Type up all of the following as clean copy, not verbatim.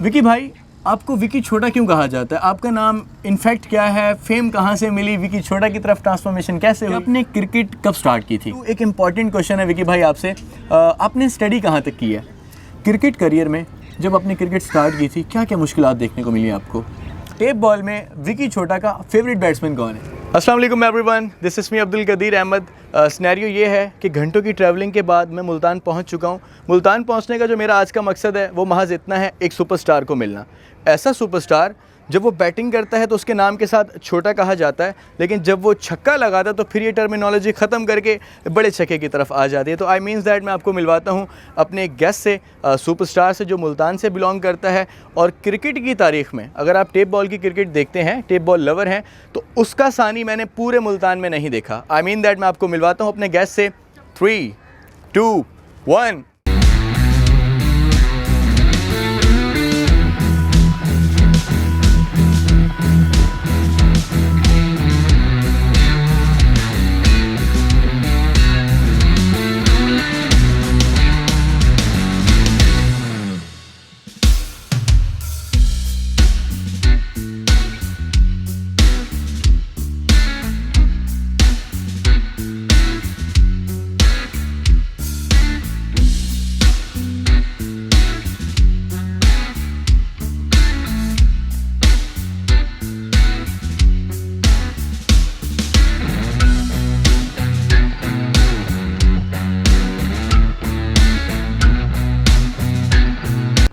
विकी भाई, आपको विकी छोटा क्यों कहा जाता है? आपका नाम इनफैक्ट क्या है? फेम कहाँ से मिली? विकी छोटा की तरफ ट्रांसफॉर्मेशन कैसे हुई? आपने क्रिकेट कब स्टार्ट की थी? तो एक इम्पॉर्टेंट क्वेश्चन है विकी भाई आपसे, आपने स्टडी कहाँ तक की है? क्रिकेट करियर में जब आपने क्रिकेट स्टार्ट की थी क्या क्या मुश्किलात देखने को मिली आपको? टेप बॉल में विकी छोटा का फेवरेट बैट्समैन कौन है? अस्सलाम वालेकुम everyone, this is me Abdul Kadir Ahmed. Scenario ये है कि घंटों की ट्रैवलिंग के बाद मैं मुल्तान पहुंच चुका हूं। मुल्तान पहुंचने का जो मेरा आज का मकसद है वो महज इतना है, एक सुपरस्टार को मिलना। ऐसा सुपरस्टार जब वो बैटिंग करता है तो उसके नाम के साथ छोटा कहा जाता है, लेकिन जब वो छक्का लगाता है तो फिर ये टर्मिनोलॉजी ख़त्म करके बड़े छक्के की तरफ आ जाती है। तो आई मीन्स दैट मैं आपको मिलवाता हूँ अपने गेस्ट से, सुपरस्टार से जो मुल्तान से बिलोंग करता है। और क्रिकेट की तारीख़ में अगर आप टेप बॉल की क्रिकेट देखते हैं, टेप बॉल लवर हैं, तो उसका सानी मैंने पूरे मुल्तान में नहीं देखा। आई मीन दैट मैं आपको मिलवाता हूँ अपने गेस्ट से। 3, 2, 1।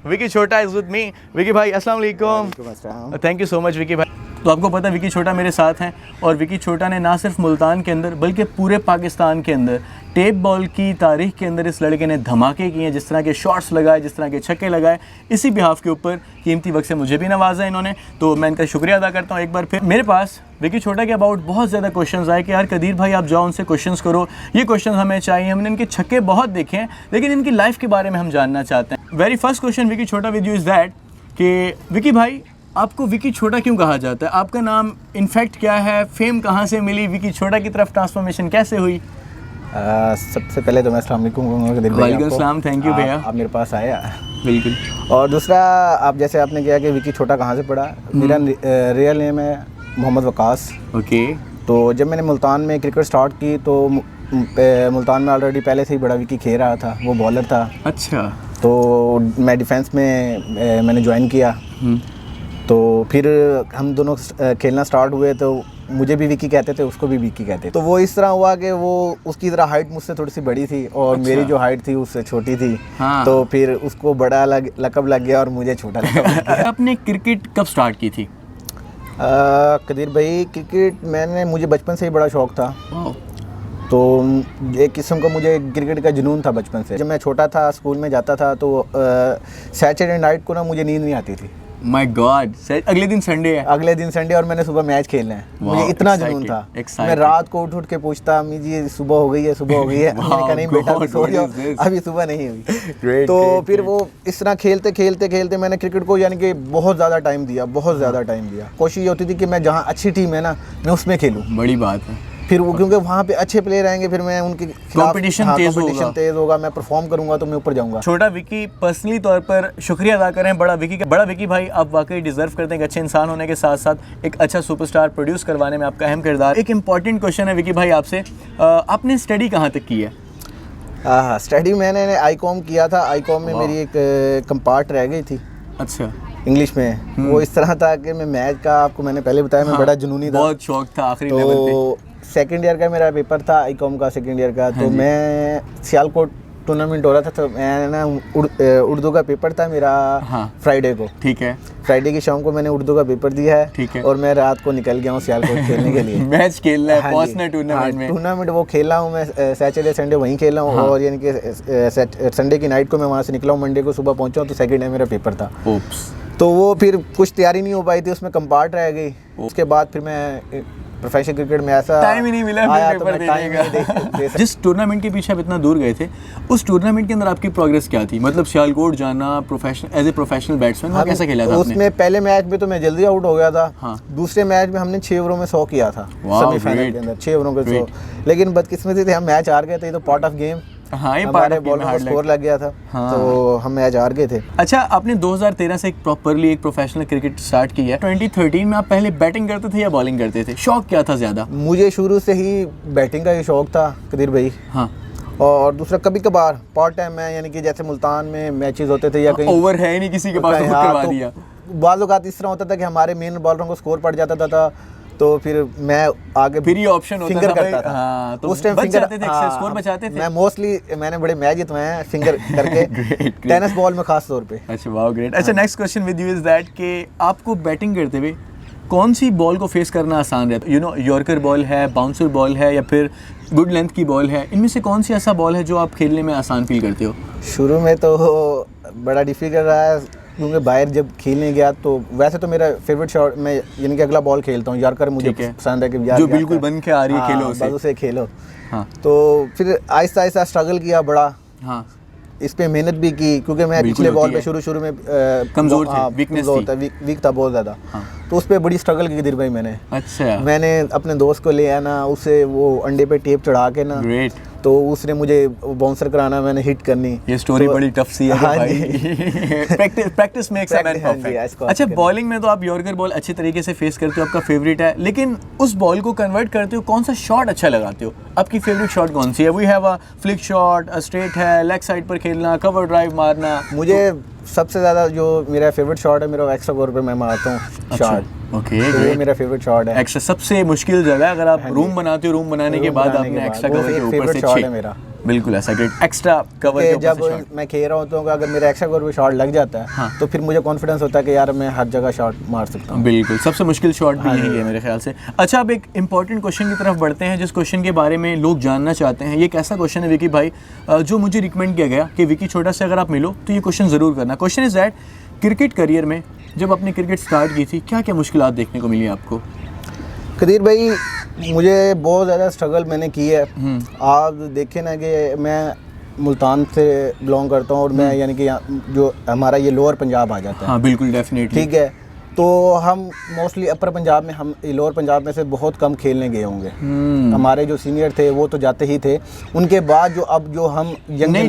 विकी छोटा इज़ विद मी। विकी भाई अस्सलाम वालेकुम। Thank you so much Vicky भाई। तो आपको पता है विकी छोटा मेरे साथ हैं, और विकी छोटा ने ना सिर्फ मुल्तान के अंदर बल्कि पूरे पाकिस्तान के अंदर टेप बॉल की तारीख के अंदर इस लड़के ने धमाके किए हैं। जिस तरह के शॉट्स लगाए, जिस तरह के छक्के लगाए, इसी बिहाफ के ऊपर कीमती वक्त से मुझे भी नवाजा इन्होंने, तो मैं इनका शुक्रिया अदा करता हूँ एक बार फिर। मेरे पास विकी छोटा के अबाउट बहुत ज़्यादा क्वेश्चंस आए कि यार कदीर भाई आप जाओ उनसे क्वेश्चंस करो, ये क्वेश्चन हमें चाहिए, हमने इनके छक्के बहुत देखे हैं लेकिन इनकी लाइफ के बारे में हम जानना चाहते हैं। वेरी फर्स्ट क्वेश्चन विकी छोटा विद यू इज़ दैट कि विकी भाई, आपको विकी छोटा क्यों कहा जाता है? आपका नाम इनफैक्ट क्या है? फेम कहाँ से मिली? विकी छोटा की तरफ ट्रांसफॉर्मेशन कैसे हुई? सबसे पहले तो मैं अस्सलाम वालेकुम। वालेकुम सलाम, थैंक यू भैया, आप मेरे पास आए। बिल्कुल। और दूसरा, आप जैसे आपने किया कि विकी छोटा कहाँ से पड़ा, मेरा रियल नेम है मोहम्मद वकास। ओके। तो जब मैंने मुल्तान में क्रिकेट स्टार्ट की तो मुल्तान में ऑलरेडी पहले से ही बड़ा विकी खेल रहा था, वो बॉलर था। अच्छा। तो मैं डिफेंस में मैंने ज्वाइन किया। तो फिर हम दोनों खेलना स्टार्ट हुए तो मुझे भी विकी कहते थे, उसको भी विकी कहते थे। तो वो इस तरह हुआ कि वो उसकी तरह हाइट मुझसे थोड़ी सी बड़ी थी और अच्छा। मेरी जो हाइट थी उससे छोटी थी। हाँ। तो फिर उसको बड़ा लकब लग गया और मुझे छोटा लकब लग गया। आपने क्रिकेट कब स्टार्ट की थी? कदीर भाई, क्रिकेट मुझे बचपन से ही बड़ा शौक़ था। तो एक किस्म का मुझे क्रिकेट का जुनून था बचपन से। जब मैं छोटा था, स्कूल में जाता था, तो सैटरडे नाइट को ना मुझे नींद नहीं आती थी। माय गॉड, अगले दिन संडे है। अगले दिन संडे और मैंने सुबह मैच खेलना है। मुझे इतना जुनून था। मैं रात को उठ के पूछता, अम्मी जी सुबह हो गई है, सुबह हो गई है। मैंने कहा नहीं बेटा, अभी सो जाओ, अभी सुबह नहीं हुई। तो फिर वो इस तरह खेलते खेलते खेलते मैंने क्रिकेट को यानी कि बहुत ज़्यादा टाइम दिया, बहुत ज़्यादा टाइम दिया। कोशिश होती थी कि मैं जहाँ अच्छी टीम है ना, मैं उसमें खेलूँ। बड़ी बात है। फिर वो क्योंकि वहाँ पे अच्छे प्लेयर आएंगे, फिर मैं उनके कंपटीशन तेज होगा, मैं परफॉर्म करूंगा तो मैं ऊपर जाऊंगा। छोटा विकी, पर्सनली तौर पर शुक्रिया अदा करें बड़ा विकी का। बड़ा विकी भाई, आप वाकई डिजर्व करते हैं। एक अच्छे इंसान होने के साथ साथ एक अच्छा सुपरस्टार प्रोड्यूस करवाने में आपका अहम किरदार। एक इंपॉर्टेंट क्वेश्चन है विकी भाई आपसे, आपने स्टडी कहाँ तक की है? स्टडी मैंने आईकॉम किया था। आईकॉम में मेरी एक कंपार्ट रह गई थी। अच्छा। इंग्लिश में। वो इस तरह था कि मैं मैच का, आपको मैंने पहले बताया, मैं बड़ा जुनूनी था, बहुत शौक था आखिरी लेवल पे। सेकंड ईयर का मेरा पेपर था आईकॉम का, सेकंड ईयर का। तो मैं सियालकोट टूर्नामेंट हो रहा था, तो मैं ना उर्दू का पेपर था मेरा। हाँ। फ्राइडे को। ठीक है। फ्राइडे की शाम को मैंने उर्दू का पेपर दिया है। ठीक है। और मैं रात को निकल गया हूँ सियालकोट खेलने के लिए। मैच खेलना है, पहुंचना टूर्नामेंट में। टूर्नामेंट वो खेला हूँ मैं, सैटरडे संडे वहीं खेला हूँ। और यानी कि संडे की नाइट को मैं वहाँ से निकला हूँ, मंडे को सुबह पहुँचा हूँ, तो सेकंड डे मेरा पेपर था। तो वो फिर कुछ तैयारी नहीं हो पाई थी, उसमें कंपार्ट रह गई। उसके बाद फिर मैं प्रोफेशनल क्रिकेट में ऐसा टाइम ही नहीं मिला पेपर देने का। जिस टूर्नामेंट के पीछे आप इतना दूर गए थे, उस टूर्नामेंट के अंदर आपकी प्रोग्रेस क्या थी? मतलब सियालकोट जाना, professional as a professional batsman, वो कैसा खेला था आपने? उसमें पहले मैच में तो मैं जल्दी आउट हो गया था। हाँ। दूसरे मैच में हमने 6 ओवरों में 100 किया था, सेमीफाइनल के अंदर 6 ओवरों के 100। लेकिन बदकिस्मती से हम मैच हार गए थे। ये तो पार्ट ऑफ गेम। हाँ, ये हमारे part बॉलर में को hard स्कोर लग गया था। हाँ। तो हम मैच हार गए थे। अच्छा, आपने 2013 से एक प्रॉपरली एक प्रोफेशनल क्रिकेट स्टार्ट किया है। 2013 में आप पहले बैटिंग करते थे या बॉलिंग करते थे? शौक क्या था ज़्यादा? मुझे शुरू से ही बैटिंग का ही शौक था कदीर भाई। हाँ, और दूसरा कभी कभार पार्ट टाइम में, यानी कि जैसे मुल्तान में मैचेस होते थे या कहीं ओवर है नहीं किसी के पास तो खुद करवा दिया। बाज़ औक़ात इस तरह होता था कि हमारे मेन बॉलरों को स्कोर पड़ जाता था, तो फिर मैं आगे फिर ये ऑप्शन होता फिंगर था करता था। हाँ, तो उस टाइम बच फिंगर जाते थे, स्कोर बचाते थे। मैंने बड़े मैच जितवाए हैं फिंगर करके, टेनिस बॉल में खास तौर पे। अच्छा, वाह, ग्रेट। अच्छा, next question with you is that कि आपको बैटिंग करते हुए कौन सी बॉल को फेस करना आसान रहता है? यू नो, यॉर्कर बॉल है, बाउंसर बॉल है, या फिर गुड लेंथ की बॉल है? इनमें से कौन सी ऐसा बॉल है जो आप खेलने में आसान फील करते हो? शुरू में तो बड़ा डिफिकल्ट रहा है, क्योंकि बाहर जब खेलने गया तो वैसे तो मेरा फेवरेट शॉट मैं यानी कि अगला बॉल खेलता हूँ, यॉर्कर मुझे पसंद है कि यार जो बिल्कुल बन के आ रही है, खेलो बस उसे खेलो। हाँ। तो फिर आहिस्ता आहिस्ता स्ट्रगल किया बड़ा। हाँ, इस पे मेहनत भी की, क्योंकि मैं पिछले बॉल पे शुरू में कमजोर थे, वीकनेस थी। वीक था बहुत ज़्यादा। हाँ। तो उस पे बड़ी स्ट्रगल की कदीर भाई मैंने। अच्छा, मैंने अपने दोस्त को ले आना, उसे वो अंडे पे टेप चढ़ा के ना, ग्रेट, तो उसने मुझे बाउंसर कराना, मैंने हिट करनी। ये स्टोरी तो, बड़ी टफ सी है हाँ भाई। Practice makes a man perfect. अच्छा, बॉलिंग में तो आप यॉर्कर बॉल अच्छे तरीके से फेस करते हो, आपका फेवरेट है, लेकिन उस बॉल को कन्वर्ट करते हो, कौन सा शॉट अच्छा लगाते हो? आपकी फेवरेट शॉट कौन सी है? We have a flick shot, a straight है, लेग साइड पर खेलना, कवर ड्राइव मारना? मुझे सबसे ज़्यादा जो मेरा फेवरेट शॉट है, मेरा एक्स्ट्रा कवर पे मैं मारता हूँ शॉट। ओके, तो ये मेरा फेवरेट शॉट है। एक्स्ट्रा सबसे मुश्किल जगह है, अगर आप रूम बनाते हो, रूम बनाने के बाद आपने एक्स्ट्रा कवर के ऊपर से शॉट है मेरा। बिल्कुल ऐसा ग्रेट एक्स्ट्रा कवर के ऊपर से शॉट। जब मैं खेल रहा हूँ तो अगर मेरा एक्स्ट्रा कवर पे शॉट लग जाता है, हाँ। तो फिर मुझे कॉन्फिडेंस होता है कि यार मैं हर जगह शॉट मार सकता हूँ। बिल्कुल, सबसे मुश्किल शॉट भी यही है मेरे ख्याल से। अच्छा, अब एक इंपॉर्टेंट क्वेश्चन की तरफ बढ़ते हैं, जिस क्वेश्चन के बारे में लोग जानना चाहते हैं। ये एक ऐसा क्वेश्चन है विकी भाई जो मुझे रिकमेंड किया गया कि विकी छोटा से अगर आप मिलो तो ये क्वेश्चन ज़रूर करना। Question is that, cricket career में जब आपने क्रिकेट स्टार्ट की थी, क्या क्या मुश्किलात देखने को मिली आपको? कदीर भाई, मुझे बहुत ज़्यादा स्ट्रगल मैंने की है। आप देखें ना कि मैं मुल्तान से बिलोंग करता हूँ, और मैं यानी कि जो हमारा ये लोअर पंजाब आ जाता है। हाँ, बिल्कुल, डेफिनेटली, ठीक है। तो हम मोस्टली अपर पंजाब में, हम लोअर पंजाब में से बहुत कम खेलने गए होंगे। हमारे जो सीनियर थे वो तो जाते ही थे, उनके बाद जो हम यंग नई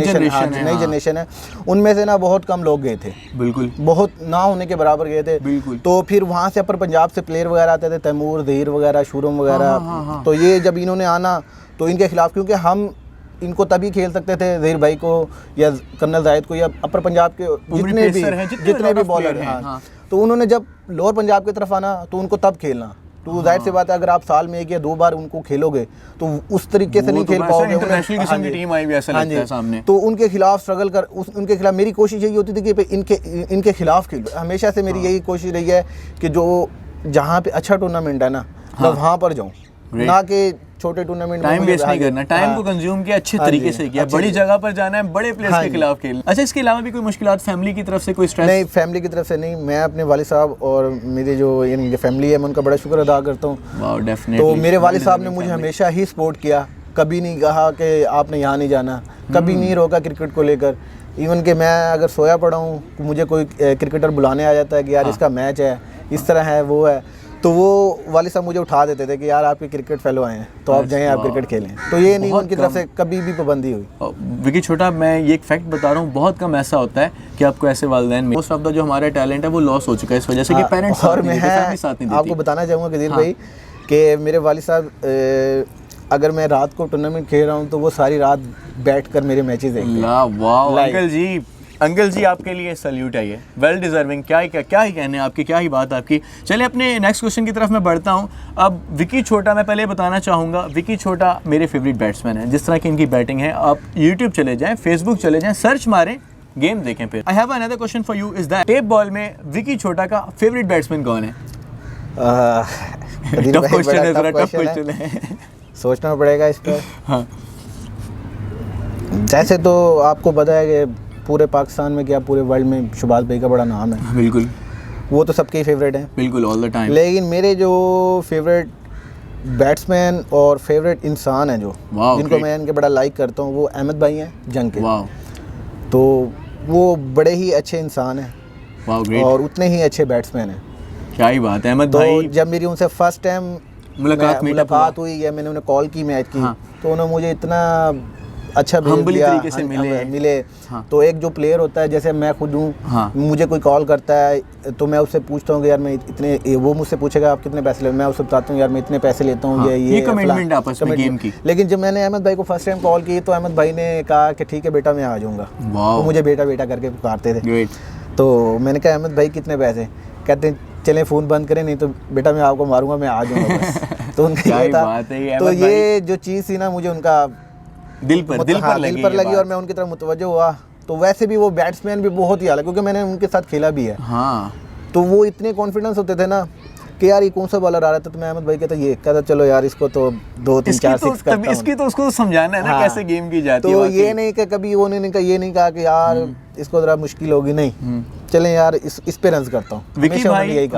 जनरेशन है, उनमें से ना बहुत कम लोग गए थे, बिल्कुल बहुत ना होने के बराबर गए थे, बिल्कुल। तो फिर वहाँ से अपर पंजाब से प्लेयर वगैरह आते थे, तैमूर, ज़हीर वगैरह, शुरम वगैरह। तो ये जब इन्होंने आना तो इनके खिलाफ, क्योंकि हम इनको तभी खेल सकते थे, ज़हीर भाई को या कर्नल जाहिद को या अपर पंजाब के जितने भी बॉलर हैं, हाँ। तो उन्होंने जब लोअर पंजाब की तरफ आना तो उनको तब खेलना, तो जाहिर सी बात है अगर आप साल में 1 या 2 बार उनको खेलोगे तो उस तरीके से नहीं खेल पाओगे। इंटरनेशनल किस्म की टीम आई भी ऐसा लगता है सामने। तो उनके खिलाफ स्ट्रगल उनके खिलाफ मेरी कोशिश यही होती थी कि इनके खिलाफ खेलो। हमेशा से मेरी यही कोशिश रही है कि जो जहाँ पे अच्छा टूर्नामेंट है ना, मैं वहाँ पर जाऊँ, ना कि छोटे टूर्नामेंट में। टाइम वेस्ट नहीं करना, टाइम को कंज्यूम किया अच्छे तरीके से किया, बड़ी जगह पर जाना है, बड़े प्लेयर्स के खिलाफ खेलना। अच्छा, इसके अलावा भी कोई मुश्किलात फैमिली की तरफ से, कोई स्ट्रेस? नहीं, फैमिली की तरफ से नहीं। मैं अपने वालिद साहब और मेरी जो यानी फैमिली है, मैं उनका बड़ा शुक्र अदा करता हूँ। तो मेरे वालिद साहब ने मुझे हमेशा ही सपोर्ट किया, कभी नहीं कहा कि आपने यहाँ नहीं जाना, कभी नहीं रोका क्रिकेट को लेकर। इवन कि मैं अगर सोया पड़ा हूँ, मुझे कोई क्रिकेटर बुलाने आ जाता है कि यार इसका मैच है, इस तरह है, वो है, तो वो वालिद साहब मुझे उठा देते थे कि यार आपके क्रिकेट फेलो आए हैं, तो आप जाएं, आप क्रिकेट खेलें। तो ये नहीं उनकी तरफ से कभी भी पाबंदी हुई। विकी छोटा, मैं ये एक फैक्ट बता रहा हूँ, बहुत कम ऐसा होता है कि आपको ऐसे वालिदैन में, मोस्ट ऑफ द जो हमारा टैलेंट है वो लॉस हो चुका है इस वजह से कि पेरेंट्स और मैं आपको बताना चाहूँगा कदीर भाई कि मेरे वालिद साहब, अगर मैं रात को टूर्नामेंट खेल रहा हूँ तो वो सारी रात बैठकर मेरे मैचेस देखते हैं। वाह, अंकल जी आपके लिए सल्यूट है, ये वेल डिजर्विंग। क्या ही कहने आपकी, क्या ही बात आपकी। चलिए अपने नेक्स्ट क्वेश्चन की तरफ मैं बढ़ता हूँ। अब विकी छोटा, मैं पहले बताना चाहूँगा, विकी छोटा मेरे फेवरेट बैट्समैन हैं। जिस तरह की इनकी बैटिंग है, आप यूट्यूब चले जाएँ, फेसबुक चले जाएँ, सर्च मारें, गेम देखें। फिर I have another question for you, is that tape ball में विकी छोटा का फेवरेट बैट्समैन कौन है? टफ क्वेश्चन है, सोचना पड़ेगा इस पर। हाँ, जैसे तो आपको पता है कि पूरे पाकिस्तान में क्या पूरे वर्ल्ड में शहबाज भाई का बड़ा नाम है, बिल्कुल, वो तो सबके ही फेवरेट हैं, बिल्कुल, ऑल द टाइम। लेकिन मेरे जो फेवरेट बैट्समैन और फेवरेट इंसान हैं जो जिनको मैं इनके बड़ा लाइक करता हूँ, वो अहमद भाई हैं जंग के। तो वो बड़े ही अच्छे इंसान हैं और उतने ही अच्छे बैट्समैन हैं। क्या ही बात है अहमद भाई। जब मेरी उनसे फर्स्ट टाइम मुलाकात हुई है, मैंने उन्हें कॉल की मैच की, तो उन्होंने मुझे इतना अच्छा भेज Humbly दिया, तरीके से मिले। हाँ। तो एक जो प्लेयर होता है, जैसे मैं खुद हूँ, हाँ। मुझे कोई कॉल करता है तो मैं उससे पूछता हूँ कि यार मैं इतने, वो मुझसे पूछेगा आप कितने पैसे ले, मैं उससे बताता हूँ यार मैं इतने पैसे लेता हूँ। हाँ। ये कमिटमेंट आपस में गेम की। लेकिन जब मैंने अहमद भाई को फर्स्ट टाइम कॉल की तो अहमद भाई ने कहा कि ठीक है बेटा मैं आ जाऊँगा। वो मुझे बेटा बेटा करके पुकारते थे। तो मैंने कहा अहमद भाई कितने पैसे, कहते हैं चलें फ़ोन बंद करें नहीं तो बेटा मैं आपको मारूंगा, मैं आ जाऊंगा बस। तो उनका ये था। तो ये जो चीज़ थी ना, मुझे उनका दिल पर लगी और मैं उनकी तरफ मुतवज्जो हुआ। तो वैसे भी वो बैट्समैन भी बहुत ही अलग, क्योंकि मैंने उनके साथ खेला भी है। हाँ। तो वो इतने कॉन्फिडेंस होते थे ना कि यार ये कौन सा बॉलर आ रहा था, तो मैं अहमद भाई कहता ये कहता चलो यार इसको तो 2-3-4 सिक्स करता हूं। इसकी तो उसको समझाना है ना कैसे गेम की जाती है। तो ये नहीं कि कभी उन्होंने ये नहीं कहा कि यार इसको ज़रा मुश्किल होगी, नहीं चलें यार इस पे रन करता हूँ।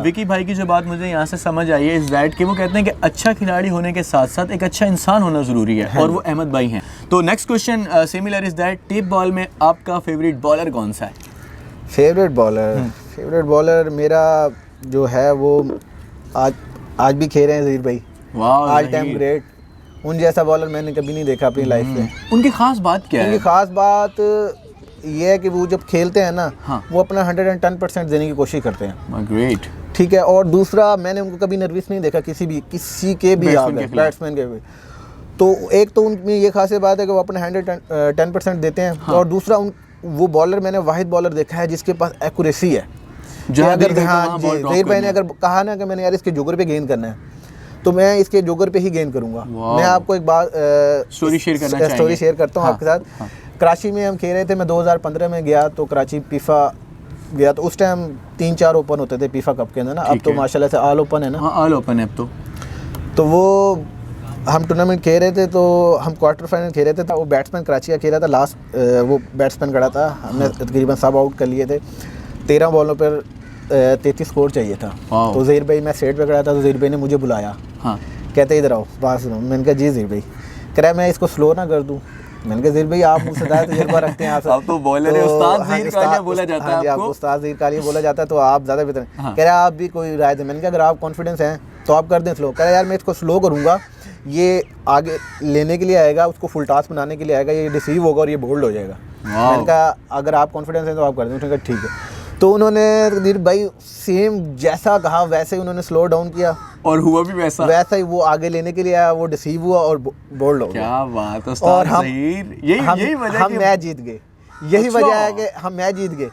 विकी भाई की जो बात मुझे यहाँ से समझ आई है इस दैट कि वो कहते हैं कि अच्छा खिलाड़ी होने के साथ साथ एक अच्छा इंसान होना ज़रूरी है, और वो अहमद भाई हैं। तो next question similar is that, tape ball में आपका फेवरेट बॉलर कौन सा है? फेवरेट बॉलर मेरा जो है वो आज भी खेल रहे हैं ज़हीर भाई, ऑल टाइम ग्रेट। उन जैसा बॉलर मैंने कभी नहीं देखा अपनी लाइफ में। उनकी खास बात क्या है? उनकी खास बात ये है कि वो जब खेलते हैं ना, वो अपना 110% देने की कोशिश करते हैं। ग्रेट। ठीक है। और दूसरा, मैंने उनको कभी नर्वस नहीं देखा किसी के भी बैट्समैन के भी। तो एक तो उनमें ये खास बात है कि वो अपने 110% देते हैं। और दूसरा, वो बॉलर मैंने वाहिद बॉलर देखा है जिसके पास एक्यूरेसी है। अगर ज़हीर भाई ने अगर कहा ना कि मैंने यार इसके जोगर पे गेंद करना है, तो मैं इसके जोगर पे ही गेंद करूंगा। मैं आपको एक बात स्टोरी शेयर करता हूँ आपके साथ। कराची में हम खेल रहे थे, मैं 2015 में गया तो कराची पीफा गया, तो उस टाइम 3-4 ओपन होते थे पीफा कप के अंदर ना। अब तो माशाल्लाह से ऑल ओपन है ना। ऑल ओपन है अब तो वो हम टूर्नामेंट खेल रहे थे, तो हम क्वार्टर फाइनल खेल रहे थे। वो बैट्समैन कराची का खेल रहा था, लास्ट वो बैट्समैन खड़ा था, हमने तकरीबन सब आउट कर लिए थे। 13 बॉलों पर 33 स्कोर चाहिए था। तो ज़हीर भाई, मैं सेट पे खड़ा था, तो ज़हीर भाई ने मुझे बुलाया। कहते इधर आओ बात सुनो। मैंने कहा जी ज़हीर भाई। कह रहा है मैं इसको स्लो ना कर दूँ। मैंने कहा ज़हीर भाई आप मुझसे ज़्यादा तजुर्बा रखते हैं, आप तो बॉलर है, उस्ताद ज़हीर कालिया बोला जाता है आपको। उस्ताद ज़हीर कालिया बोला जाता है, तो आप ज़्यादा बेहतर हैं। कह रहा है आप भी कोई राय दें। मैंने कहा अगर आप कॉन्फिडेंस हैं तो आप कर दें स्लो। कह रहा है यार मैं इसको स्लो करूँगा, ये आगे लेने के लिए आएगा, उसको फुल टॉस बनाने के लिए आएगा, ये रिसीव होगा और ये बोल्ड हो जाएगा। मैंने कहा अगर आप कॉन्फिडेंस हैं तो आप कर दें। उसने कहा ठीक है। तो उन्होंने ज़हीर भाई सेम जैसा कहा वैसे ही उन्होंने स्लो डाउन किया, और हुआ भी वैसा ही। वो आगे लेने के लिए आया, वो डिसीव हुआ और बोल्ड हो गया। क्या बात है। और हम मैच जीत गए। यही वजह है कि हम मैच जीत गए,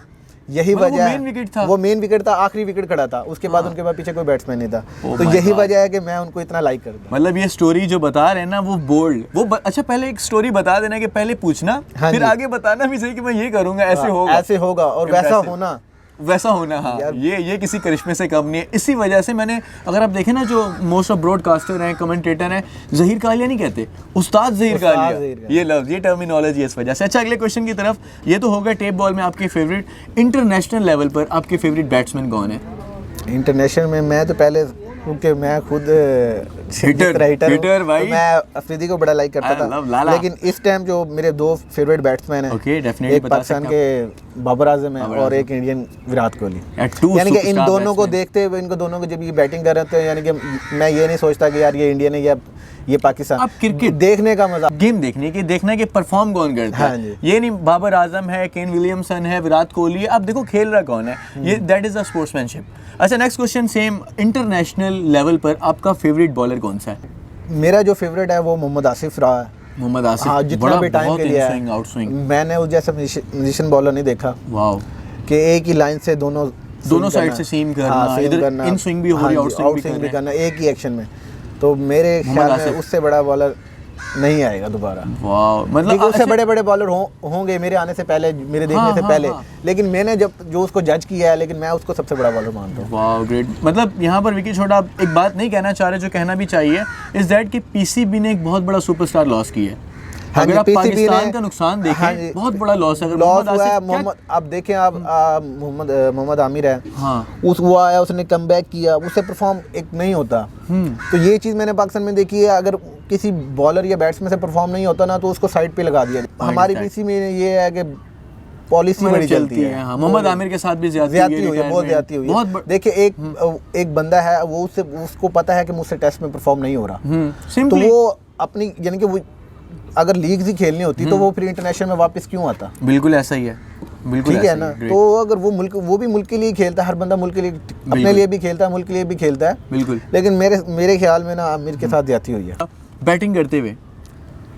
यही वजह है। वो मेन विकेट था, आखिरी विकेट खड़ा था, उसके बाद उनके बाद पीछे कोई बैट्समैन नहीं था। तो यही वजह है कि मैं उनको इतना लाइक करता हूं। मतलब ये स्टोरी जो बता रहे हैं ना वो बोल्ड, वो अच्छा पहले एक स्टोरी बता देना कि पहले पूछना, फिर आगे बताना भी सही कि मैं ये करूंगा, ऐसे होगा और वैसा होना। हाँ, ये किसी करिश्मे से कम नहीं है। इसी वजह से मैंने, अगर आप देखें ना, जो मोस्ट ऑफ ब्रॉडकास्टर हैं, कमेंटेटर हैं, ज़हीर कालिया नहीं कहते, उस्ताद ज़हीर कालिया। ये लफ्ज़, ये टर्मिनोलॉजी इस वजह से। अच्छा, अगले क्वेश्चन की तरफ। ये तो होगा टेप बॉल में आपके फेवरेट। इंटरनेशनल लेवल पर आपके फेवरेट बैट्समैन कौन है? इंटरनेशनल में मैं तो पहले, क्योंकि मैं खुद हिटर भाई, तो मैं अफरीदी को बड़ा लाइक करता था। लेकिन इस टाइम जो मेरे 2 फेवरेट बैट्समैन हैं, एक पाकिस्तान के बाबर आजम है और एक इंडियन विराट कोहली। यानी कि इन दोनों को देखते हुए, इनको दोनों को जब ये बैटिंग कर रहे थे, यानी कि मैं ये नहीं सोचता कि यार ये इंडियन है या ये पाकिस्तान। अब क्रिकेट देखने का मजा, गेम देखना है कि परफॉर्म कौन करता है। ये नहीं बाबर आजम है, केन विलियमसन है, विराट कोहली, अब देखो खेल रहा कौन है। ये दैट इज द स्पोर्ट्समैनशिप। अच्छा, next question same, international level पर आपका फेवरेट बॉलर कौन सा है? मेरा जो फेवरेट है वो मोहम्मद आसिफ रहा है। मोहम्मद आसिफ, हाँ, जितना भी टाइम के लिए है, मैंने उस जैसा पोजीशन बॉलर नहीं देखा। वाओ, कि एक ही लाइन से दोनों साइड से सीम करना, इधर इन स्विंग भी हो रही है, आउट स्विंग भी करना, एक ही एक्शन में। तो मेरे ख्याल में उससे बड़ा बॉलर नहीं आएगा दोबारा। वाह, मतलब उससे बड़े बॉलर होंगे मेरे आने से पहले, मेरे देखने से पहले। लेकिन मैंने जो उसको जज किया है, लेकिन मैं उसको सबसे बड़ा बॉलर मानता हूँ। वाह, ग्रेट। मतलब यहाँ पर विकी छोटा एक बात नहीं कहना चाह रहे, जो कहना भी चाहिए, इज दैट कि पीसीबी ने एक बहुत बड़ा सुपरस्टार लॉस किया है। अगर आप पाकिस्तान का नुकसान देखें, बहुत बड़ा लॉस है। लॉस हुआ है मोहम्मद, अब देखें आप, मोहम्मद आमिर है, वो आया, उसने कमबैक किया, उससे परफॉर्म एक नहीं होता। तो ये चीज़ मैंने पाकिस्तान में देखी है, अगर किसी बॉलर या बैट्समैन से परफॉर्म नहीं होता ना, तो उसको साइड पे लगा दिया। हमारी पीसी में ये है कि पॉलिसी बड़ी चलती है। मोहम्मद आमिर के साथ भी ज्यादती हुई है, बहुत ज्यादती हुई है। देखिए, एक बंदा है, वो उसको पता है कि मुझसे टेस्ट में परफॉर्म नहीं हो रहा, तो वो अपनी, यानी कि वो अगर लीग ही खेलनी होती तो वो फिर इंटरनेशनल में वापस क्यों आता? बिल्कुल ऐसा ही है, बिल्कुल ठीक है ना। तो अगर वो भी मुल्क के लिए खेलता है, हर बंदा मुल्क के लिए, अपने लिए भी खेलता है, मुल्क के लिए भी खेलता है, बिल्कुल। लेकिन मेरे ख्याल में ना आमिर के साथ ज्यादती हुई है। बैटिंग करते हुए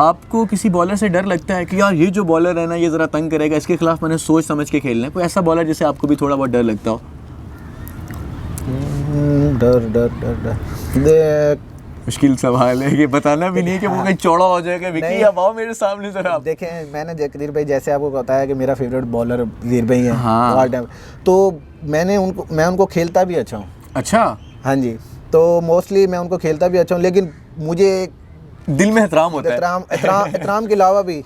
आपको किसी बॉलर से डर लगता है कि यार ये जो बॉलर है ना ये ज़रा तंग करेगा, इसके खिलाफ मैंने सोच समझ के खेलना है? कोई ऐसा बॉलर जिसे आपको भी थोड़ा बहुत डर लगता हो? डर मुश्किल सवाल है, ये बताना भी नहीं है कि वो कहीं चौड़ा हो जाएगा। विकी अब आओ मेरे सामने जरा। देखें, मैंने कदीर भाई जैसे आपको बताया कि मेरा फेवरेट बॉलर कदीर भाई है ऑल टाइम, तो मैं उनको खेलता भी अच्छा हूँ। अच्छा। हाँ जी, तो मोस्टली मैं उनको खेलता भी अच्छा हूँ, लेकिन मुझे दिल में एहतराम होता है। एहतराम के अलावा भी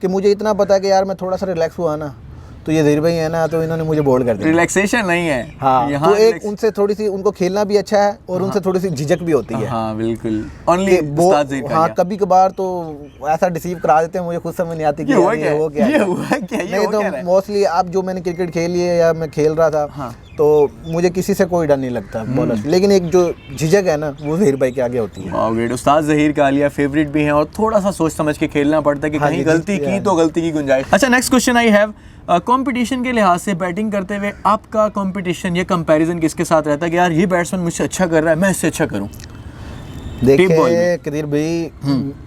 कि मुझे इतना पता है कि यार मैं थोड़ा सा रिलैक्स हुआ ना तो ये कदीर भाई है ना, तो इन्होंने मुझे बोल्ड कर दिया। रिलैक्सेशन नहीं है। हाँ, तो एक उनसे थोड़ी सी उनको खेलना भी अच्छा है और उनसे थोड़ी सी झिझक भी होती है। हाँ बिल्कुल, ओनली हाँ, कभी कभार तो ऐसा डिसीव करा देते हैं, मुझे खुद समझ नहीं आती कि वो क्या नहीं। तो मोस्टली अब जो मैंने क्रिकेट खेली है या मैं खेल रहा था, तो मुझे किसी से कोई डर नहीं लगता बॉलर से, लेकिन एक जो झिझक है ना वो ज़हीर भाई के आगे होती है। उस्ताद ज़हीर का आलिया फेवरेट भी हैं और थोड़ा सा सोच समझ के खेलना पड़ता है कि कहीं गलती की तो गलती की गुंजाइश। अच्छा, next question I have, competition के लिहाज से बैटिंग करते हुए आपका कंपटीशन या कंपैरिजन किसके साथ रहता है कि यार ये बैट्समैन मुझसे अच्छा कर रहा है, मैं इससे अच्छा करूं? देखिए कदीर भाई,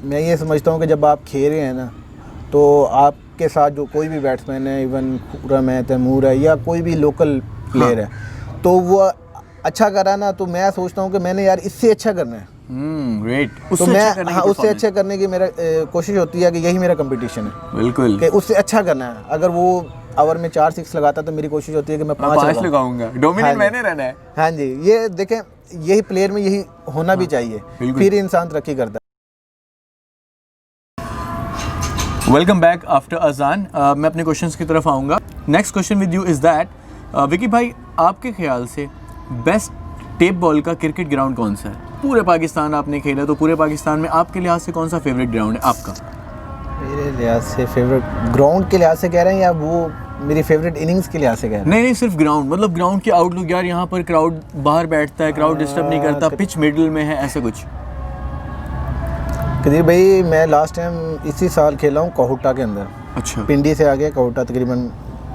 मैं ये समझता हूँ कि जब आप खेल रहे हैं ना, तो आपके साथ जो कोई भी बैट्समैन है, इवन खुर्रम है, तैमूर है, या कोई भी लोकल प्लेयर है, तो वो अच्छा करा ना, तो मैं सोचता हूँ कि मैंने यार इससे अच्छा करना है। ग्रेट। तो मैं उससे अच्छा करने की मेरा कोशिश होती है कि यही मेरा कंपटीशन है। बिल्कुल, कि उससे अच्छा करना है। अगर वो ओवर में 4-6 लगाता तो मेरी कोशिश होती है कि मैं 5 लगाऊंगा। डोमिनेट मैंने रहना है। हाँ जी, ये देखें, यही प्लेयर में यही होना भी चाहिए, फिर इंसान तरक्की करता है। वेलकम बैक आफ्टर अजान। मैं अपने क्वेश्चंस की तरफ आऊँगा। Next question with you is that, Vicky भाई आपके ख्याल से बेस्ट टेप बॉल का क्रिकेट ग्राउंड कौन सा है? पूरे पाकिस्तान आपने खेला, तो पूरे पाकिस्तान में आपके लिहाज से कौन सा फेवरेट ग्राउंड है आपका? मेरे लिहाज से फेवरेट ग्राउंड के लिहाज से कह रहे हैं या वो मेरी फेवरेट इनिंग्स के लिहाज से कह रहे हैं? नहीं, सिर्फ ग्राउंड, मतलब ग्राउंड की आउटलुक। यार यहाँ पर क्राउड बाहर बैठता है, क्राउड डिस्टर्ब नहीं करता, पिच मिडल में है, ऐसा कुछ। कदीर भाई, मैं लास्ट टाइम इसी साल खेला हूँ कोहुटा के अंदर। अच्छा। पिंडी से आगे कोहुटा तकरीबन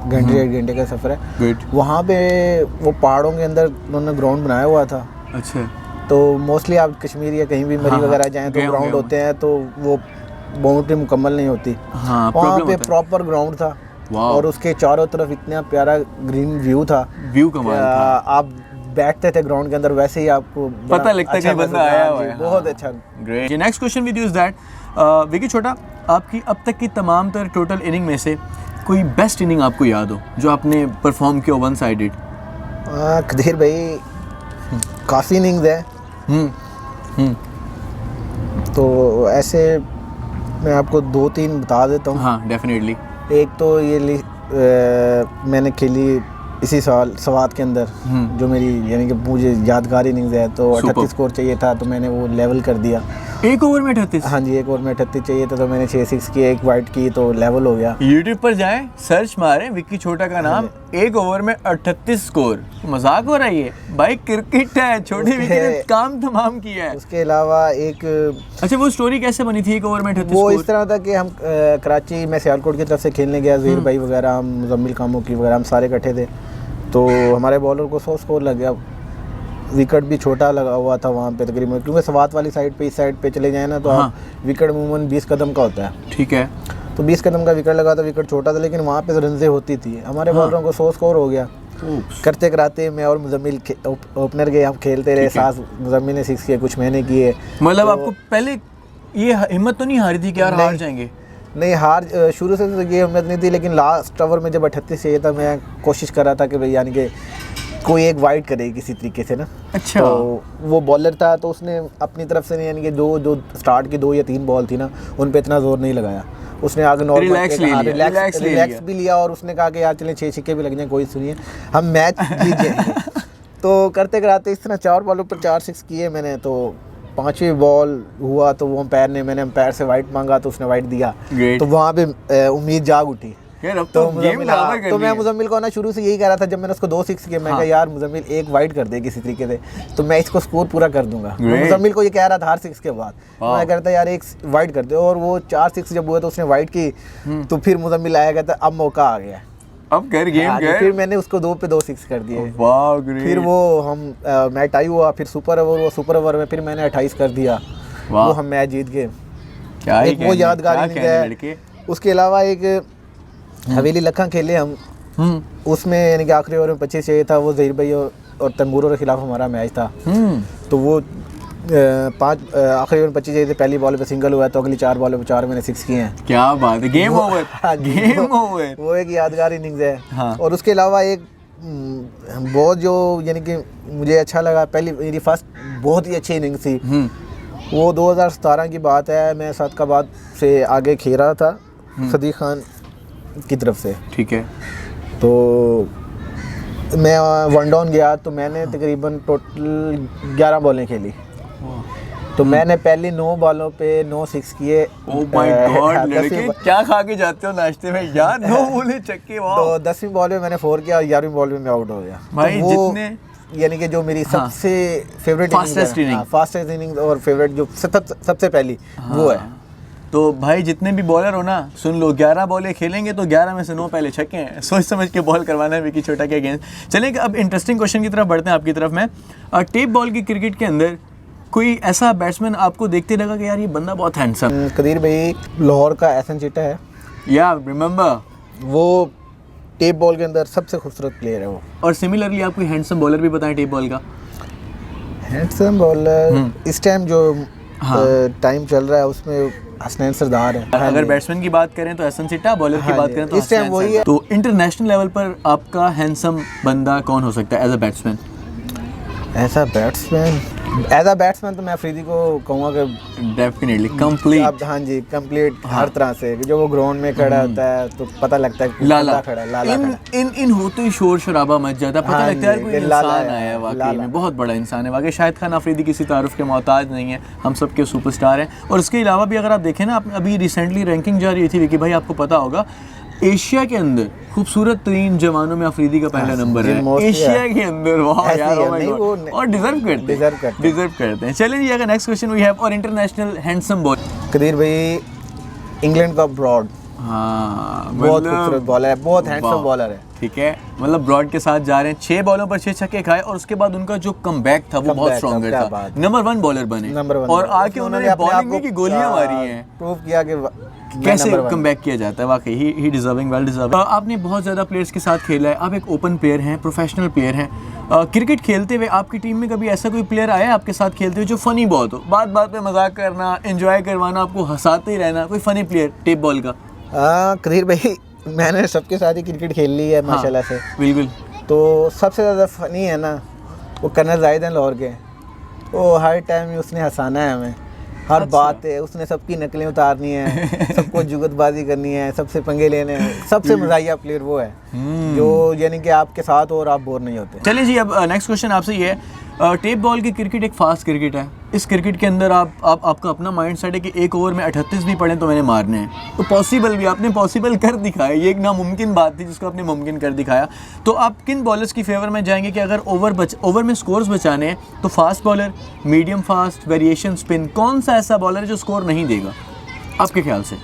घंटे 1 घंटे का सफ़र है। वहाँ पे वो पहाड़ों के अंदर उन्होंने ग्राउंड बनाया हुआ था। अच्छा। तो मोस्टली आप कश्मीर या कहीं भी मरी वगैरह जाएं तो ग्राउंड होते हैं, तो वो बाउंड्री मुकम्मल नहीं होती। वहाँ पे प्रॉपर ग्राउंड था और उसके चारों तरफ इतना प्यारा ग्रीन व्यू था। व्यू कमाल था। आप बैठते थे ग्राउंड के अंदर, वैसे ही आपको पता लगता है बंदा आया हुआ है। बहुत अच्छा। Great. Next question with you is that, Vicky छोटा, आपकी अब तक की तमाम तर टोटल इनिंग में से कोई बेस्ट इनिंग आपको याद हो जो आपने परफॉर्म किया वन साइडेड? कदीर भाई, काफ़ी इनिंग्स है। तो ऐसे मैं आपको 2-3 बता देता हूँ। हाँ डेफिनेटली। एक तो ये मैंने खेली इसी साल सवात के अंदर, जो मेरी यानी कि मुझे यादगार इनिंग्स है। तो 38 स्कोर चाहिए था, तो मैंने वो लेवल कर दिया। एक ओवर में 38? हाँ जी, एक ओवर में 38 चाहिए था, तो मैंने 6 किए, 1 वाइड की, तो लेवल हो गया। यूट्यूब पर जाएं, सर्च मारें विक्की छोटा का नाम, 1 ओवर में 38 स्कोर। मजाक हो रहा है भाई, क्रिकेट है, छोटे विक्की ने काम तमाम किया है। उसके अलावा एक, अच्छा वो स्टोरी कैसे बनी थी 1 ओवर में 38 वो इस तरह था कि हम कराची में सियालकोट की तरफ से खेलने गया, ज़हीर भाई वगैरह, हम मुजम्मिल कामोकी वगैरह, हम सारे इकट्ठे थे। तो हमारे बॉलर को 100 स्कोर लग गया। विकेट भी छोटा लगा हुआ था वहाँ पे तकरीबन, क्योंकि सवात वाली साइड पे, इस साइड पे चले जाए ना तो आप विकेट अमूमन 20 कदम का होता है। ठीक है। तो 20 कदम का विकेट लगा था, विकेट छोटा था, लेकिन वहाँ पे रनज़े होती थी। हमारे बॉलरों को 100 स्कोर हो गया। करते कराते मैं और मुजम्मिल ओपनर गए, हम खेलते रहे साथ। मुजम्मिल ने 6 किए, कुछ मैंने किए। मतलब आपको पहले ये हिम्मत तो नहीं हारी थी कि यार हार जाएंगे? नहीं, हार शुरू से तो ये हिम्मत नहीं थी, लेकिन लास्ट ओवर में जब 38 चाहिए था, मैं कोशिश कर रहा था कि भाई यानी कि कोई एक वाइड करे किसी तरीके से ना। अच्छा। तो वो बॉलर था, तो उसने अपनी तरफ से नहीं, यानी कि जो स्टार्ट की 2 या 3 बॉल थी ना, उन पे इतना जोर नहीं लगाया। उसने आगे नॉर्मल रिलैक्स भी लिया और उसने कहा कि यार चलें 6 छक्के भी लग जाए, कोई सुनिए, हम मैच जीत जाएंगे। तो करते कराते इस तरह 4 बॉलों पर 4 किए मैंने। तो 5वीं बॉल हुआ तो वो मैंने अंपायर से वाइट मांगा, तो उसने वाइट दिया। तो वहाँ पे उम्मीद जाग उठी यार अब तो तो गेम मुजम्मिल बराबर कर तो मैं ली है। मुजम्मिल को ना शुरू से यही कह रहा था जब मैंने उसको 2 6 किए, मैं कहा यार मुजम्मिल एक वाइड कर दे किसी तरीके से, तो मैं इसको स्कोर पूरा कर दूंगा। मैं मुजम्मिल को ये कह रहा था हर 6 के बाद, मैं कह रहा था यार एक वाइड कर दे, और वो 4 6 जब हुए तो उसने वाइड की, तो फिर मुजम्मिल आया कहता अब मौका आ गया, अब कर गेम कर। फिर मैंने उसको 2 पे 2 6 कर दिए। वाह ग्रेट। फिर वो हम मैच टाई हुआ, फिर सुपर ओवर हुआ, सुपर ओवर में फिर मैंने 28 कर दिया, वो हम मैच जीत गए। क्या ही एक वो यादगार इनिंग है। लड़के। उसके अलावा एक हवेली लखा खेले हम, उसमें यानी कि आखिरी ओवर में 25 चाहिए था, वो ज़हीर भाई और तंबूरों के खिलाफ हमारा मैच था। तो वो आखिरी ओवर में 25 चाहिए थे, पहली बॉल पे सिंगल हुआ, तो अगली 4 बॉल पे 4 मैंने 6 किए हैं। क्या बात है, गेम ओवर। गेम ओवर, वो एक यादगार इनिंग्स है। हाँ। और उसके अलावा एक बहुत जो यानी कि मुझे अच्छा लगा, पहली मेरी फर्स्ट बहुत ही अच्छी इनिंग्स थी, वो 2017 की बात है। मैं सदकाबाद से आगे खेल रहा था सदीक खान की तरफ से, ठीक है। तो मैं वन डाउन गया, तो मैंने तकरीबन टोटल 11 बॉलें खेली, तो मैंने पहली 9 बॉलों पे 9 6 किए। ओह माय गॉड, लड़के क्या खा के जाते हो नाश्ते में यार, 9 बोले छक्के। वाह। तो 10वीं बॉल में मैंने 4 किया और 11वीं बॉल में मैं आउट हो गया। भाई तो जितने यानी कि जो मेरी सबसे फेवरेट फास्टेस्ट इनिंग और फेवरेट जो सबसे पहली वो है। तो भाई जितने भी बॉलर हो ना, सुन लो, 11 बॉलें खेलेंगे तो 11 में से 9 पहले छक्के हैं। सोच समझ के बॉल करवाना है विकी छोटा के अगेंस्ट। चलें अब इंटरेस्टिंग क्वेश्चन की तरफ बढ़ते हैं, आपकी तरफ में। टेप बॉल की क्रिकेट के अंदर कोई ऐसा बैट्समैन आपको देखते लगा कि यार ये बंदा बहुत हैंडसम? कदीर भाई लाहौर का एहसन चिट्टा है, या रिमेंबर, वो टेप बॉल के अंदर सबसे खूबसूरत प्लेयर है वो। और सिमिलरली आप कोई हैंडसम बॉलर भी बताएं टेप बॉल का। हैंडसम बॉलर इस टाइम जो टाइम चल रहा है उसमें हसनैन सरदार है। अगर बैट्समैन की बात करें तो एहसन चिट्टा, बॉलर की बात करें तो इस टाइम वही है। तो इंटरनेशनल लेवल पर आपका हैंडसम बंदा कौन हो सकता है as a batsman? As a batsman तो मैं अफरीदी को कहूँगा कि डेफिनेटली कंप्लीट। हाँ जी, कंप्लीट हर तरह से। जो वो ग्राउंड में खड़ा होता है तो पता लगता है कि लाला खड़ा है, लाला खड़ा। इन होते ही शोर शराबा मच जाता है, पता हाँ लगता है जी, कोई कि इंसान लाला आया है, वाकई में बहुत बड़ा इंसान है। वाकई शाहिद खान अफरीदी किसी तारुफ के मोहताज नहीं है, हम सब के सुपरस्टार हैं। और उसके अलावा भी अगर आप देखें ना, अभी रिसेंटली रैंकिंग जा रही थी विकी भाई, आपको पता होगा एशिया के अंदर खूबसूरत तरीन जवानों में अफरीदी का पहला नंबर है एशिया के अंदर। वाह यार, ओह माय गॉड, और डिजर्व करते हैं। चलिए जी, अगर नेक्स्ट क्वेश्चन वी हैव, और इंटरनेशनल हैंडसम बॉल। कदीर भाई इंग्लैंड का ब्रॉड, हाँ बहुत खूबसूरत बॉलर है, बहुत हैंडसम बॉलर है। ठीक है, मतलब ब्रॉड के साथ जा रहे हैं, 6 बॉलों पर 6 छक्के खाए, और उसके बाद उनका जो कमबैक था वो बहुत स्ट्रॉन्गर था। नंबर 1 बॉलर बने, और आके उन्होंने बॉलिंग में की गोलियां मारी हैं, प्रूव किया कि कैसे कमबैक किया जाता है। वाकई ही डिजर्विंग, वेल डिजर्व। आपने बहुत ज़्यादा प्लेयर्स के साथ खेला है, आप एक ओपन प्लेयर हैं, प्रोफेशनल प्लेयर हैं। क्रिकेट खेलते हुए आपकी टीम में कभी ऐसा कोई प्लेयर आया है आपके साथ खेलते हुए जो फ़नी बहुत हो, बात बात में मजाक करना, एंजॉय करवाना, आपको हंसाते ही रहना, कोई फ़नी प्लेयर टेप बॉल का? कदीर भाई मैंने सबके साथ ही क्रिकेट खेल ली है माशाल्लाह से। बिल्कुल। तो सबसे ज़्यादा फ़नी है ना वो कर्नल जाहिद हैं लाहौर के, वो हर टाइम उसने हंसाना है हमें, हर बात है उसने सबकी नकलें उतारनी है, सबको जुगतबाजी करनी है, सबसे पंगे लेने हैं। सबसे मज़ाहिया प्लेयर वो है जो यानी कि आपके साथ हो और आप बोर नहीं होते। चलिए जी, अब नेक्स्ट क्वेश्चन आपसे ये है, टेप बॉल की क्रिकेट एक फास्ट क्रिकेट है। इस क्रिकेट के अंदर आपका अपना माइंड सेट है कि एक ओवर में 38 भी पड़े तो मैंने मारने हैं, तो पॉसिबल भी आपने पॉसिबल कर दिखाया। ये एक नामुमकिन बात थी जिसको आपने मुमकिन कर दिखाया। तो आप किन बॉलर्स की फेवर में जाएंगे कि अगर ओवर में स्कोर्स बचाने हैं तो fast bowler, medium fast, variation, spin, कौन सा ऐसा बॉलर है जो स्कोर नहीं देगा आपके ख्याल से?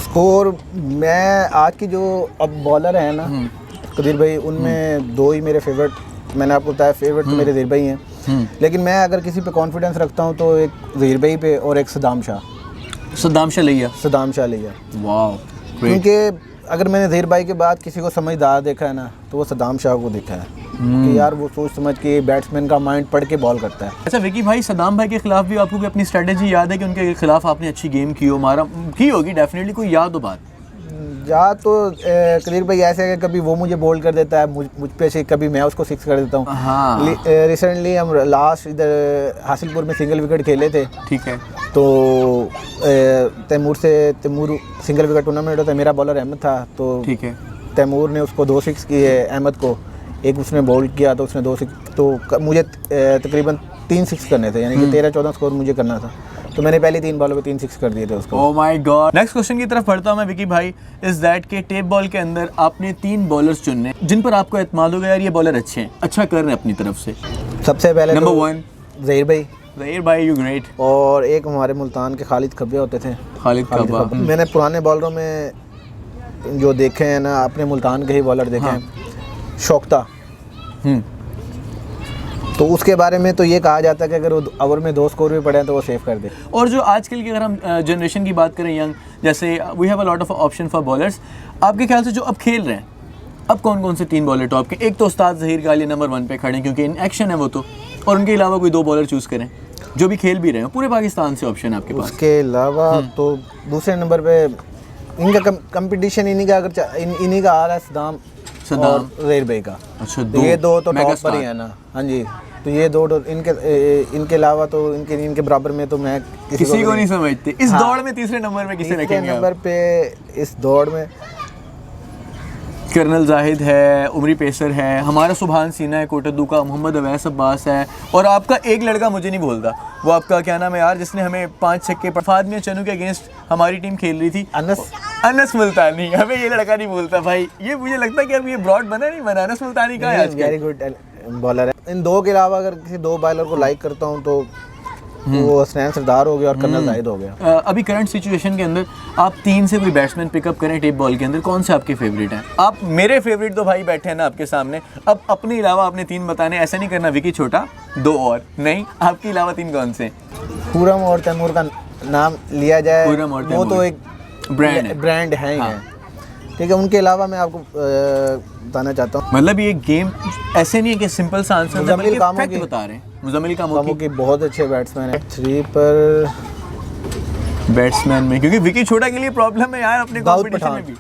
स्कोर मैं आज की जो अब बॉलर है ना कदीर भाई, उनमें 2 ही मेरे फेवरेट, मैंने आपको बताया फेवरेट तो मेरे ज़हीर भाई हैं, लेकिन मैं अगर किसी पे कॉन्फिडेंस रखता हूँ तो एक ज़हीर भाई पे और एक सदाम शाह लिया। वाह, क्योंकि अगर मैंने ज़हीर भाई के बाद किसी को समझदार देखा है ना तो वो सदाम शाह को देखा है कि यार वो सोच समझ के बैट्समैन का माइंड पढ़ के बॉल करता है। अच्छा विकी भाई, सदाम भाई के खिलाफ भी आपको कोई अपनी स्ट्रेटेजी याद है कि उनके खिलाफ आपने अच्छी गेम की हो, मारा की होगी डेफिनेटली, कोई याद हो बात? या तो कदीर भाई ऐसे है कि कभी वो मुझे बोल्ड कर देता है मुझ पे से, कभी मैं उसको 6 कर देता हूँ। हाँ। रिसेंटली हम लास्ट इधर हासिलपुर में सिंगल विकेट खेले थे, ठीक है, तो तैमूर सिंगल विकेट टूर्नामेंट होता है, मेरा बॉलर अहमद था, तो ठीक है, तैमूर ने उसको 2 6 किए, अहमद को एक उसने बोल्ड किया तो उसने 2 6, तो मुझे तकरीबन 3 6 करने थे, यानी कि 13-14 स्कोर मुझे करना था। तो मैंने पहले 3 बॉलों पे 3 6 कर दिए थे उसको। ओह माय गॉड। नेक्स्ट क्वेश्चन की तरफ बढ़ता हूं मैं विकी भाई, इज दैट के टेप बॉल के अंदर आपने 3 बॉलर्स चुनने जिन पर आपको एतमाद होगा यार ये बॉलर अच्छे हैं, अच्छा कर रहे हैं अपनी तरफ से। सबसे पहले नंबर 1 ज़हीर भाई। ज़हीर भाई यू ग्रेट। और एक हमारे मुल्तान के खालिद खब्बे होते थे। खालिद खब्बा। मैंने पुराने बॉलरों में जो देखे हैं ना, अपने मुल्तान के ही बॉलर देखे हैं, शोक्ता। तो उसके बारे में तो ये कहा जाता है कि अगर वो ओवर में 2 स्कोर भी पड़े हैं तो वो सेव कर दे। और जो आजकल की अगर हम जनरेशन की बात करें यंग, जैसे we have a lot of option for bowlers, आपके ख्याल से जो अब खेल रहे हैं अब कौन कौन से 3 बॉलर टॉप के? एक तो उस्ताद ज़हीर गाली नंबर 1 पे खड़े हैं क्योंकि इन एक्शन है वो तो, और उनके अलावा कोई 2 बॉलर चूज़ करें जो भी खेल भी रहे हैं, पूरे पाकिस्तान से ऑप्शन है आपके पास। उसके अलावा तो दूसरे नंबर पे इनका कंपटीशन इन्हीं का इन्हीं का आ रहा है, सदाम और ज़हीर भाई का। अच्छा, तो ये 2 तो टॉप पर ही है ना। हाँ जी, तो ये 2 इनके अलावा तो इनके बराबर में तो मैं किसी को नहीं समझते। इस दौड़ में तीसरे नंबर में किसे रखेंगे? नंबर पे इस दौड़ में कर्नल जाहिद है, उमरी पेसर है, हमारा सुभान सीना है कोटद्दू का, मोहम्मद अवैस अब्बास है, और आपका एक लड़का मुझे नहीं भूलता, वो आपका क्या नाम है यार जिसने हमें 5 छक्के फादमिया चनू के अगेंस्ट हमारी टीम खेल रही थी, अनस मुल्तानी। हमें ये लड़का नहीं भूलता भाई, ये मुझे लगता है कि अब ये ब्रॉड बना नहीं बना, अनस मुल्तानी का है। वेरी गुड बॉलर है। इन 2 के अलावा अगर किसी 2 बॉलर को लाइक करता हूँ तो वो हसनैन सरदार हो गया और कर्नल जाहिद हो गया। अभी करंट सिचुएशन के अंदर आप 3 से कोई बैट्समैन पिकअप करें टेप बॉल के अंदर, कौन से आपके फेवरेट हैं? आप मेरे फेवरेट तो भाई बैठे हैं ना आपके सामने, अब अपने अलावा आपने 3 बताने, ऐसा नहीं करना विकी छोटा 2 और नहीं, आपके अलावा 3 कौन से? खुर्रम और तैमूर का नाम लिया जाए वो तो एक ब्रांड है ही है, ठीक है। उनके अलावा मैं आपको बताना चाहता हूँ, मतलब ये गेम ऐसे नहीं है कि सिंपल सा आंसर मुज़म्मिल कामों की बता रहे हैं। मुज़म्मिल कामों की बहुत अच्छे बैट्समैन है। 3 पर बैट्समैन में क्योंकि विकी छोटा के लिए प्रॉब्लम है यार अपने कंपटीशन में भी।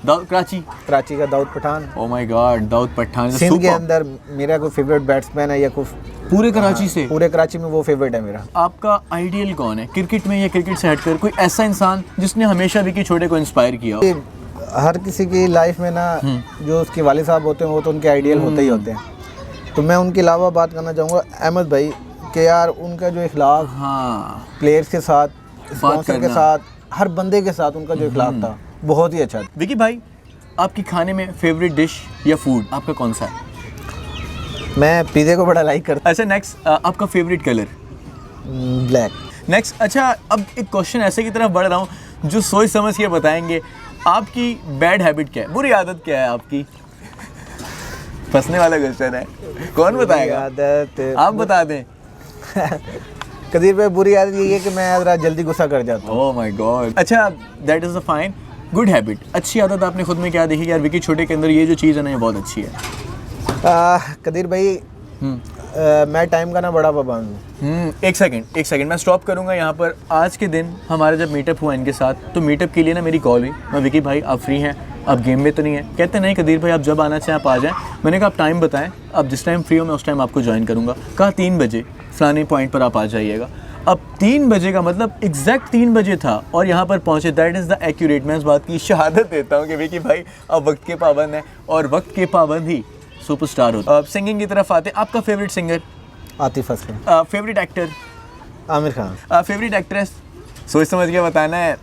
दाऊद कराची का Dawood Pathan. Oh my God, Dawood Pathan. Sindh के अंदर मेरा कोई फेवरेट बैट्समैन है या कोई पूरे कराची से? पूरे कराची में वो फेवरेट है मेरा। आपका आइडियल कौन है क्रिकेट में या क्रिकेट से हटकर, कोई ऐसा इंसान जिसने हमेशा विकी छोटे को इंस्पायर किया हो? हर किसी की लाइफ में ना जो उसके वालिद साहब होते हैं वो तो उनके आइडियल होते ही होते हैं। तो मैं उनके अलावा बात करना चाहूँगा अहमद भाई के, यार उनका जो इखलाक प्लेयर्स के साथ, स्पॉन्सर के साथ, हर बंदे के साथ उनका जो इखलाक था बहुत ही अच्छा था। विकी भाई आपकी खाने में फेवरेट डिश या फूड आपका कौन सा है? मैं पिज़्ज़े को बड़ा लाइक करता हूँ। अच्छा नेक्स्ट, आपका फेवरेट कलर? ब्लैक। नेक्स्ट, अच्छा अब एक क्वेश्चन ऐसे की तरफ बढ़ रहा हूँ जो सोच समझ के बताएंगे, आपकी बैड हैबिट क्या है, बुरी आदत क्या है आपकी? फंसने वाला क्वेश्चन है, कौन बताएगा? आदत आप बता दें। कदीर भाई बुरी आदत ये है कि मैं ज़रा जल्दी गुस्सा कर जाता हूँ। Oh my god. अच्छा that is a fine. Good habit, अच्छी आदत आपने खुद में क्या देखी यार विकी छोटे के अंदर ये जो चीज़ है ना ये बहुत अच्छी है? कदीर भाई मैं टाइम का ना बड़ा पाबंद हूँ। एक सेकंड मैं स्टॉप करूंगा यहाँ पर। आज के दिन हमारा जब मीटअप हुआ इनके साथ, तो मीटअप के लिए ना मेरी कॉल हुई, मैं विकी भाई आप फ्री हैं, आप गेम में तो नहीं है? कहते नहीं कदीर भाई आप जब आना चाहें आप आ जाएं। मैंने कहा आप टाइम बताएं, आप जिस टाइम फ्री हो मैं उस टाइम आपको ज्वाइन करूँगा। कहा 3 बजे फलाने पॉइंट पर आप आ जाइएगा। अब 3 बजे का मतलब एग्जैक्ट 3 बजे था और यहाँ पर पहुँचे। That is the accurate. मैं इस बात की शहादत देता हूँ कि विकी भाई अब वक्त के पाबंद हैं और वक्त के पाबंद ही सुपरस्टार होता है। सिंगिंग की तरफ आते हैं, आपका favourite singer? Atif Aslam. Favourite actor? Aamir Khan. Favourite actress? सोच समझ के बताना है।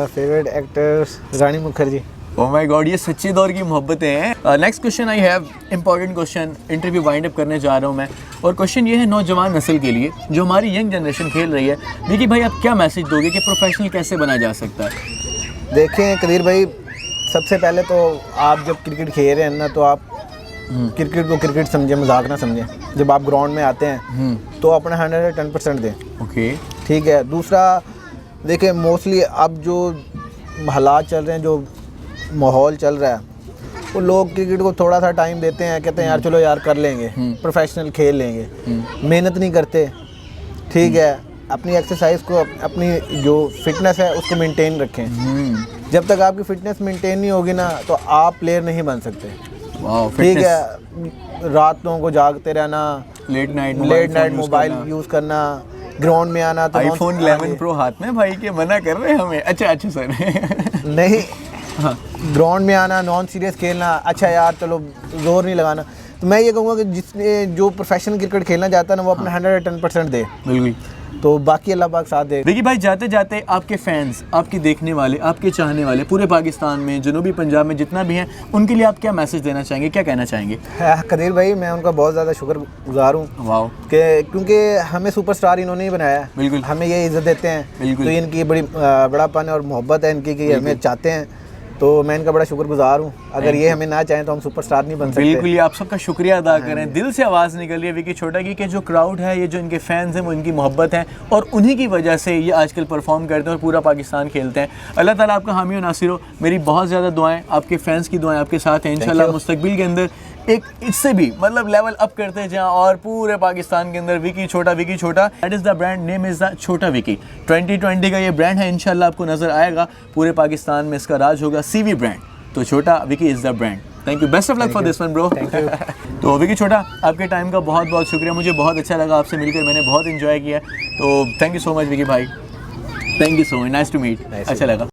Favourite actor Rani Mukherjee. Oh my God, ये सच्चे दौर की मोहब्बतें हैं। Next question I have, important question, interview wind up करने जा रहा हूँ मैं, और क्वेश्चन ये है नौजवान नस्ल के लिए जो हमारी यंग जनरेशन खेल रही है। विकी भाई आप क्या मैसेज दोगे कि प्रोफेशनल कैसे बना जा सकता है? देखें कदीर भाई, सबसे पहले तो आप जब क्रिकेट खेल रहे हैं ना तो आप क्रिकेट को क्रिकेट समझें, मजाक ना समझें। जब आप ग्राउंड में आते हैं तो अपना 110% दें। ओके ठीक है। दूसरा देखिए, मोस्टली अब जो हालात चल रहे हैं, जो माहौल चल रहा है, वो लोग क्रिकेट को थोड़ा सा टाइम देते हैं, कहते हैं यार चलो यार कर लेंगे, प्रोफेशनल खेल लेंगे, मेहनत नहीं करते। ठीक है, अपनी एक्सरसाइज को, अपनी जो फिटनेस है उसको मेंटेन रखें। जब तक आपकी फिटनेस मेंटेन नहीं होगी ना तो आप प्लेयर नहीं बन सकते। ठीक है, रातों को जागते रहना, लेट नाइट मोबाइल यूज़ करना, ग्राउंड में आना तो आईफोन 11 प्रो हाथ में भाई के मना कर रहे हैं हमें। अच्छा सर नहीं, ग्राउंड में आना, नॉन सीरियस खेलना, अच्छा यार चलो जोर नहीं लगाना। तो मैं ये कहूँगा कि जिसने जो प्रोफेशनल क्रिकेट खेलना चाहता है ना वो अपना 110% दे। बिल्कुल। तो बाकी अल्लाह पाक साथ दे। विकी भाई जाते जाते आपके फैंस, आपके देखने वाले, आपके चाहने वाले पूरे पाकिस्तान में, जनूबी पंजाब में जितना भी हैं, उनके लिए आप क्या मैसेज देना चाहेंगे, क्या कहना चाहेंगे? कदीर भाई मैं उनका बहुत ज़्यादा शुक्रगुजार हूँ, वाह, क्योंकि हमें सुपरस्टार इन्होंने ही बनाया है, बिल्कुल, हमें ये इज्जत देते हैं, बिल्कुल, तो इनकी बड़ी बड़ापन और मोहब्बत है इनकी कि हमें चाहते हैं, तो मैं इनका बड़ा शुक्रगुजार हूँ। अगर ये हमें ना चाहें तो हम सुपरस्टार नहीं बन सकते। बिल्कुल, ये आप सबका शुक्रिया अदा करें, दिल से आवाज़ निकल रही है विकी छोटा की कि जो क्राउड है, ये जो इनके फैंस हैं वो इनकी मोहब्बत है और उन्हीं की वजह से ये आजकल परफॉर्म करते हैं और पूरा पाकिस्तान खेलते हैं। अल्लाह ताला आपका हामी और नासिर हो। मेरी बहुत ज़्यादा दुआएं, आपके फैंस की दुआएं आपके साथ हैं। इंशाल्लाह मुस्तकबिल के अंदर एक इससे भी मतलब लेवल अप करते जाएं और पूरे पाकिस्तान के अंदर विकी छोटा that is the brand name is the छोटा विकी। 2020 का ये ब्रांड है, इंशाल्लाह आपको नज़र आएगा, पूरे पाकिस्तान में इसका राज होगा। CV ब्रांड, तो छोटा Vicky is the brand. Thank you, best of luck for this one bro. Thank you. तो विकी छोटा आपके टाइम का बहुत बहुत शुक्रिया, मुझे बहुत अच्छा लगा आपसे मिलकर, मैंने बहुत इन्जॉय किया, तो thank you so much Vicky भाई, thank you so much, nice to meet, अच्छा लगा।